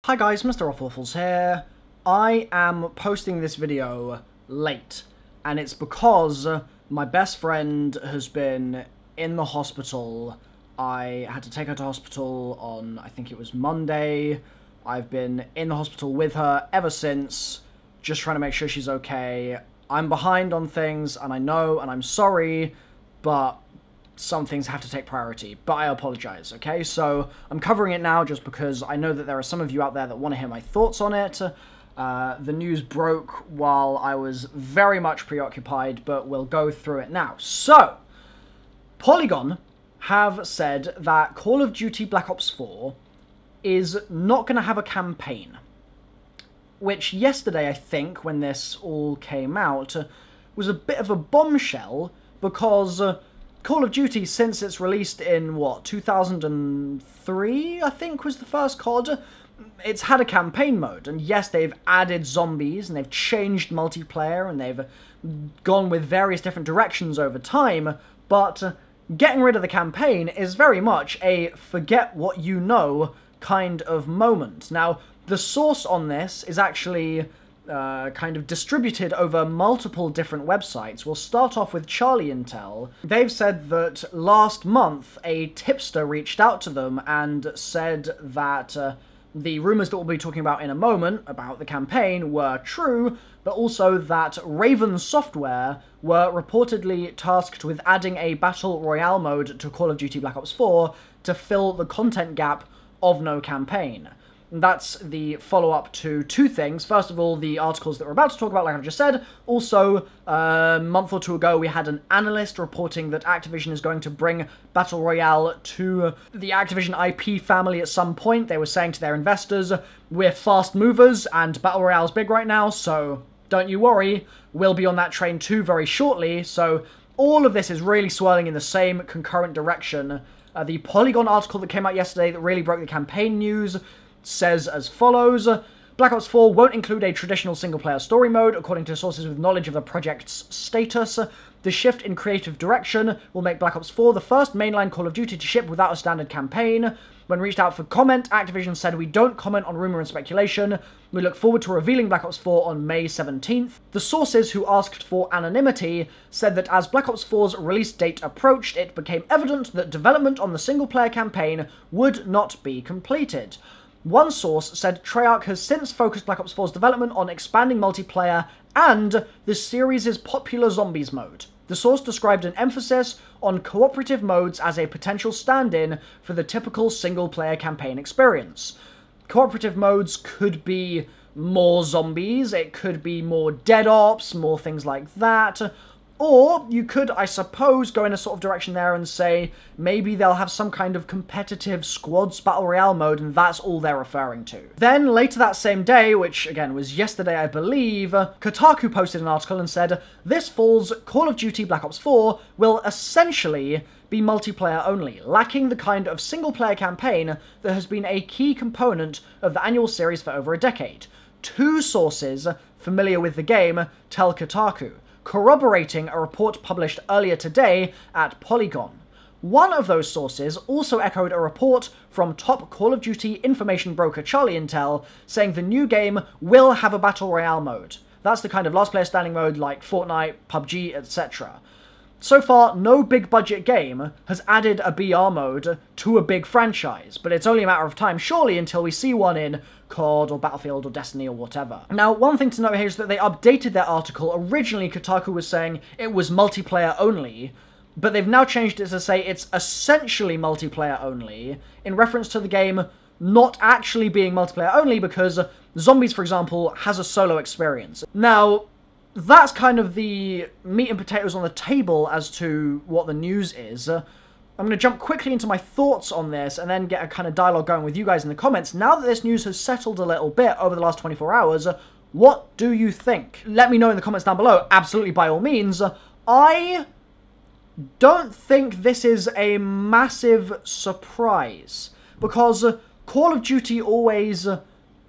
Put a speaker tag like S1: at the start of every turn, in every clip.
S1: Hi guys, MrRoflWaffles here. I am posting this video late, and it's because my best friend has been in the hospital. I had to take her to hospital on, I think it was Monday. I've been in the hospital with her ever since, just trying to make sure she's okay. I'm behind on things, and I know, and I'm sorry, but some things have to take priority, but I apologize, okay? So I'm covering it now just because I know that there are some of you out there that want to hear my thoughts on it. The news broke while I was very much preoccupied, but we'll go through it now. So, Polygon have said that Call of Duty Black Ops 4 is not going to have a campaign, which yesterday, I think, when this all came out, was a bit of a bombshell, because Call of Duty, since it's released in, what, 2003, I think, was the first CoD, it's had a campaign mode. And yes, they've added zombies, and they've changed multiplayer, and they've gone with various different directions over time, but getting rid of the campaign is very much a forget what you know kind of moment. Now, the source on this is actually kind of distributed over multiple different websites. We'll start off with Charlie Intel. They've said that last month a tipster reached out to them and said that the rumours that we'll be talking about in a moment about the campaign were true, but also that Raven Software were reportedly tasked with adding a Battle Royale mode to Call of Duty Black Ops 4 to fill the content gap of no campaign. That's the follow-up to two things. First of all, the articles that we're about to talk about, like I've just said. Also, a month or two ago, we had an analyst reporting that Activision is going to bring Battle Royale to the Activision IP family at some point. They were saying to their investors, we're fast movers, and Battle Royale's big right now, so don't you worry. We'll be on that train too very shortly. So all of this is really swirling in the same concurrent direction. The Polygon article that came out yesterday that really broke the campaign news says as follows: Black Ops 4 won't include a traditional single-player story mode, according to sources with knowledge of the project's status. The shift in creative direction will make Black Ops 4 the first mainline Call of Duty to ship without a standard campaign. When reached out for comment, Activision said, "We don't comment on rumor and speculation. We look forward to revealing Black Ops 4 on May 17th. The sources, who asked for anonymity, said that as Black Ops 4's release date approached, it became evident that development on the single-player campaign would not be completed. One source said Treyarch has since focused Black Ops 4's development on expanding multiplayer and the series' popular Zombies mode. The source described an emphasis on cooperative modes as a potential stand-in for the typical single-player campaign experience. Cooperative modes could be more zombies, it could be more dead ops, more things like that. Or you could, I suppose, go in a sort of direction there and say maybe they'll have some kind of competitive squads battle royale mode, and that's all they're referring to." Then later that same day, which again was yesterday I believe, Kotaku posted an article and said, "This fall's Call of Duty Black Ops 4 will essentially be multiplayer only, lacking the kind of single-player campaign that has been a key component of the annual series for over a decade." Two sources familiar with the game tell Kotaku, corroborating a report published earlier today at Polygon. One of those sources also echoed a report from top Call of Duty information broker Charlie Intel, saying the new game will have a Battle Royale mode. That's the kind of last player standing mode like Fortnite, PUBG, etc. So far, no big budget game has added a BR mode to a big franchise, but it's only a matter of time, surely, until we see one in CoD or Battlefield or Destiny or whatever. Now, one thing to note here is that they updated their article. Originally, Kotaku was saying it was multiplayer only, but they've now changed it to say it's essentially multiplayer only, in reference to the game not actually being multiplayer only, because Zombies, for example, has a solo experience. Now, that's kind of the meat and potatoes on the table as to what the news is. I'm going to jump quickly into my thoughts on this and then get a kind of dialogue going with you guys in the comments. Now that this news has settled a little bit over the last 24 hours, what do you think? Let me know in the comments down below, absolutely by all means. I don't think this is a massive surprise, because Call of Duty always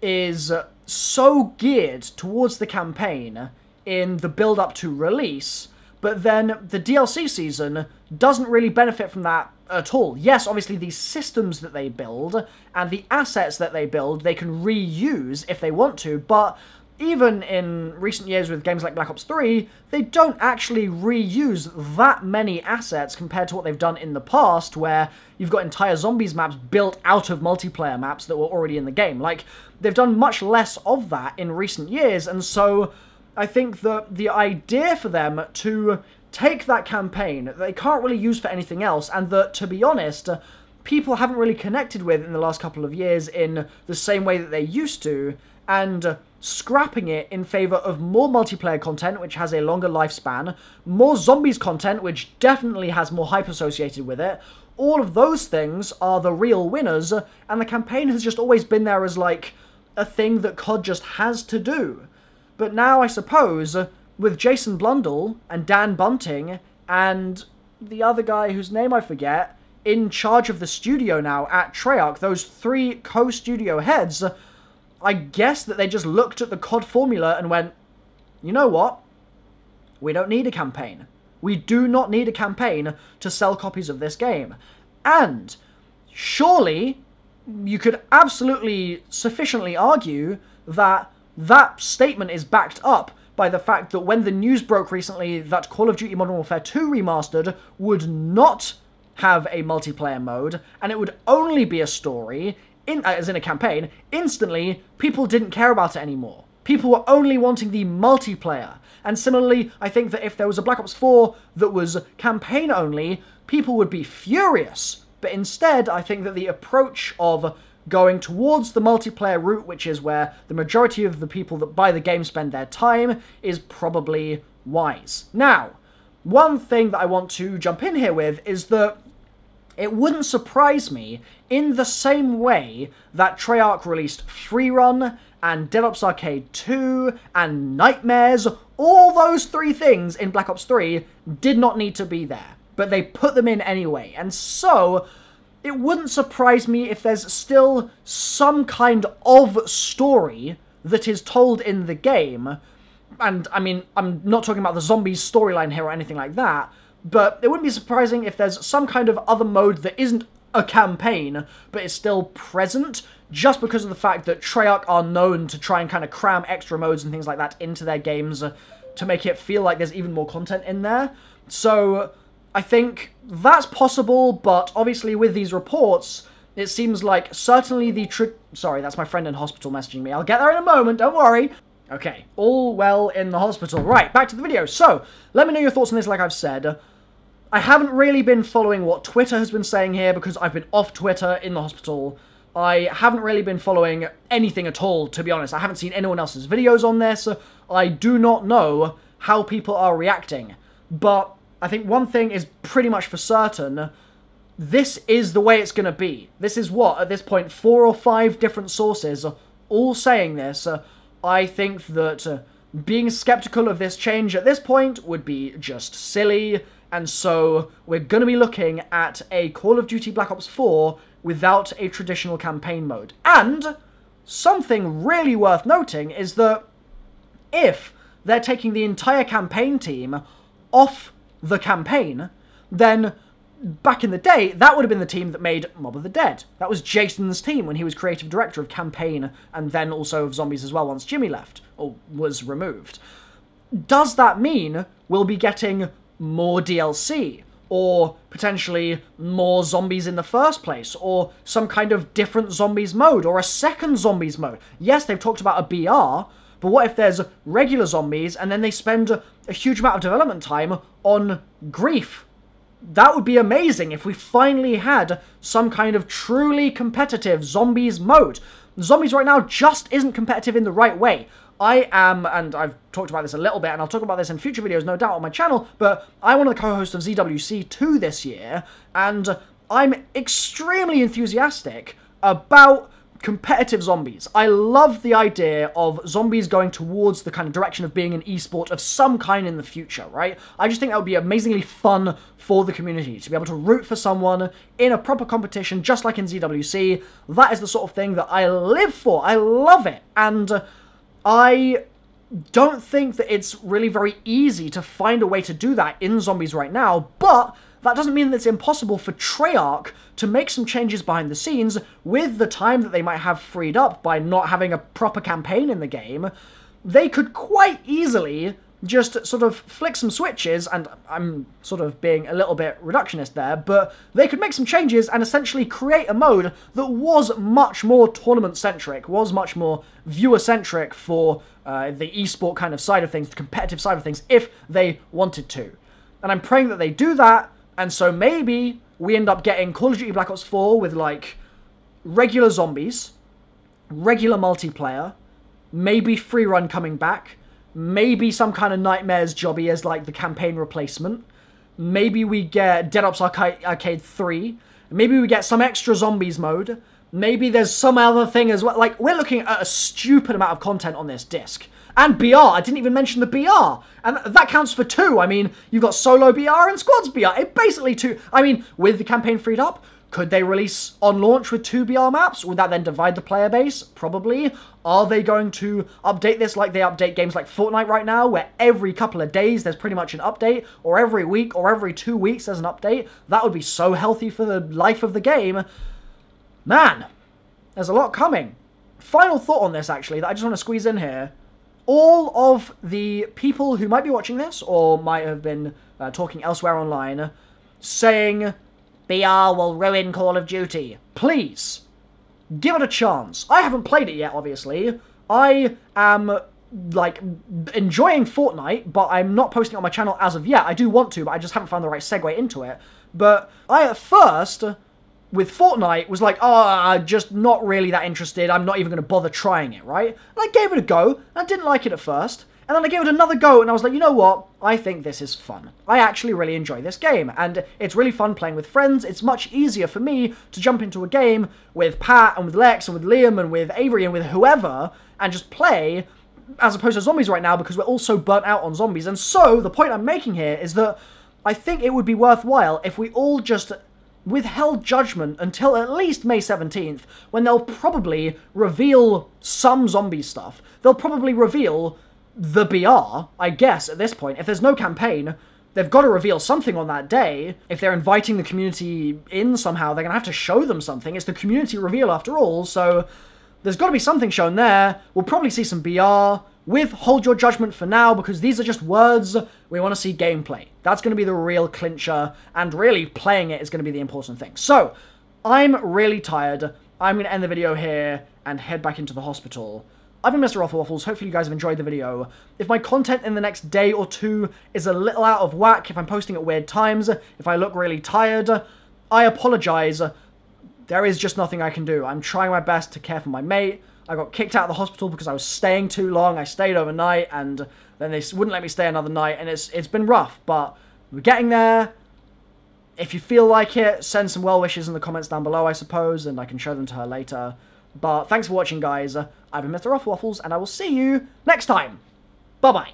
S1: is so geared towards the campaign in the build-up to release, but then the DLC season doesn't really benefit from that at all. Yes, obviously these systems that they build and the assets that they build, they can reuse if they want to, but even in recent years with games like Black Ops 3, they don't actually reuse that many assets compared to what they've done in the past, where you've got entire Zombies maps built out of multiplayer maps that were already in the game. Like, they've done much less of that in recent years, and so I think that the idea for them to take that campaign that they can't really use for anything else, and that, to be honest, people haven't really connected with in the last couple of years in the same way that they used to, and scrapping it in favour of more multiplayer content, which has a longer lifespan, more Zombies content, which definitely has more hype associated with it. All of those things are the real winners, and the campaign has just always been there as, like, a thing that CoD just has to do. But now, I suppose, with Jason Blundell and Dan Bunting and the other guy whose name I forget, in charge of the studio now at Treyarch, those 3 co-studio heads, I guess that they just looked at the CoD formula and went, you know what? We don't need a campaign. We do not need a campaign to sell copies of this game. And surely you could absolutely sufficiently argue that that statement is backed up by the fact that when the news broke recently that Call of Duty Modern Warfare 2 Remastered would not have a multiplayer mode, and it would only be a story, as in a campaign, instantly, people didn't care about it anymore. People were only wanting the multiplayer. And similarly, I think that if there was a Black Ops 4 that was campaign only, people would be furious. But instead, I think that the approach of going towards the multiplayer route, which is where the majority of the people that buy the game spend their time, is probably wise. Now, one thing that I want to jump in here with is that it wouldn't surprise me, in the same way that Treyarch released Freerun and Dead Ops Arcade 2 and Nightmares, all those 3 things in Black Ops 3 did not need to be there, but they put them in anyway. And so it wouldn't surprise me if there's still some kind of story that is told in the game. And, I mean, I'm not talking about the Zombies storyline here or anything like that, but it wouldn't be surprising if there's some kind of other mode that isn't a campaign, but is still present, just because of the fact that Treyarch are known to try and kind of cram extra modes and things like that into their games to make it feel like there's even more content in there. So I think that's possible, but obviously with these reports, it seems like certainly the sorry, that's my friend in hospital messaging me. I'll get there in a moment, don't worry. Okay, all well in the hospital. Right, back to the video. So, let me know your thoughts on this, like I've said. I haven't really been following what Twitter has been saying here because I've been off Twitter in the hospital. I haven't really been following anything at all, to be honest. I haven't seen anyone else's videos on this. I do not know how people are reacting. But I think one thing is pretty much for certain. This is the way it's going to be. This is what, at this point, 4 or 5 different sources all saying this. I think that being skeptical of this change at this point would be just silly, and so we're going to be looking at a Call of Duty Black Ops 4 without a traditional campaign mode. And something really worth noting is that if they're taking the entire campaign team off the campaign, then back in the day, that would have been the team that made Mob of the Dead. That was Jason's team when he was creative director of campaign and then also of Zombies as well once Jimmy left, or was removed. Does that mean we'll be getting more DLC? Or potentially more zombies in the first place? Or some kind of different Zombies mode? Or a second Zombies mode? Yes, they've talked about a BR, but what if there's regular zombies and then they spend a huge amount of development time on grief? That would be amazing if we finally had some kind of truly competitive Zombies mode. Zombies right now just isn't competitive in the right way. I am, and I've talked about this a little bit, and I'll talk about this in future videos, no doubt, on my channel, but I'm one of the co-hosts of ZWC2 this year, and I'm extremely enthusiastic about competitive zombies. I love the idea of zombies going towards the kind of direction of being an esport of some kind in the future, right? I just think that would be amazingly fun for the community, to be able to root for someone in a proper competition, just like in ZWC. That is the sort of thing that I live for. I love it. And I don't think that it's really very easy to find a way to do that in Zombies right now, but that doesn't mean that it's impossible for Treyarch to make some changes behind the scenes with the time that they might have freed up by not having a proper campaign in the game. They could quite easily just sort of flick some switches, and I'm sort of being a little bit reductionist there, but they could make some changes and essentially create a mode that was much more tournament-centric, was much more viewer-centric for the esport kind of side of things, the competitive side of things, if they wanted to. And I'm praying that they do that, and so maybe we end up getting Call of Duty Black Ops 4 with, like, regular zombies, regular multiplayer, maybe free run coming back, maybe some kind of Nightmares jobby as, like, the campaign replacement. Maybe we get Dead Ops Arcade 3. Maybe we get some extra zombies mode. Maybe there's some other thing as well. Like, we're looking at a stupid amount of content on this disc. And BR. I didn't even mention the BR. And that counts for 2. I mean, you've got solo BR and squads BR. It basically 2. I mean, with the campaign freed up, could they release on launch with 2 BR maps? Would that then divide the player base? Probably. Are they going to update this like they update games like Fortnite right now, where every couple of days there's pretty much an update, or every week or every 2 weeks there's an update? That would be so healthy for the life of the game. Man, there's a lot coming. Final thought on this, actually, that I just want to squeeze in here. All of the people who might be watching this, or might have been talking elsewhere online, saying BR will ruin Call of Duty. Please, give it a chance. I haven't played it yet, obviously. I am, like, enjoying Fortnite, but I'm not posting it on my channel as of yet. I do want to, but I just haven't found the right segue into it. But I, at first, with Fortnite, was like, oh, just not really that interested. I'm not even going to bother trying it, right? And I gave it a go, and I didn't like it at first. And then I gave it another go, and I was like, you know what? I think this is fun. I actually really enjoy this game, and it's really fun playing with friends. It's much easier for me to jump into a game with Pat, and with Lex, and with Liam, and with Avery, and with whoever, and just play, as opposed to zombies right now, because we're all so burnt out on zombies. And so, the point I'm making here is that I think it would be worthwhile if we all just withheld judgment until at least May 17th, when they'll probably reveal some zombie stuff. They'll probably reveal the BR, I guess, at this point. If there's no campaign, they've got to reveal something on that day. If they're inviting the community in somehow, they're going to have to show them something. It's the community reveal after all, so there's got to be something shown there. We'll probably see some BR. Withhold your judgment for now, because these are just words. We want to see gameplay. That's going to be the real clincher, and really playing it is going to be the important thing. So, I'm really tired. I'm going to end the video here and head back into the hospital. I've been MrRoflWaffles. Hopefully you guys have enjoyed the video. If my content in the next day or two is a little out of whack, if I'm posting at weird times, if I look really tired, I apologize. There is just nothing I can do. I'm trying my best to care for my mate. I got kicked out of the hospital because I was staying too long. I stayed overnight, and then they wouldn't let me stay another night, and it's been rough, but we're getting there. If you feel like it, send some well wishes in the comments down below, I suppose, and I can show them to her later. But thanks for watching, guys. I've been MrRoflWaffles, and I will see you next time. Bye-bye.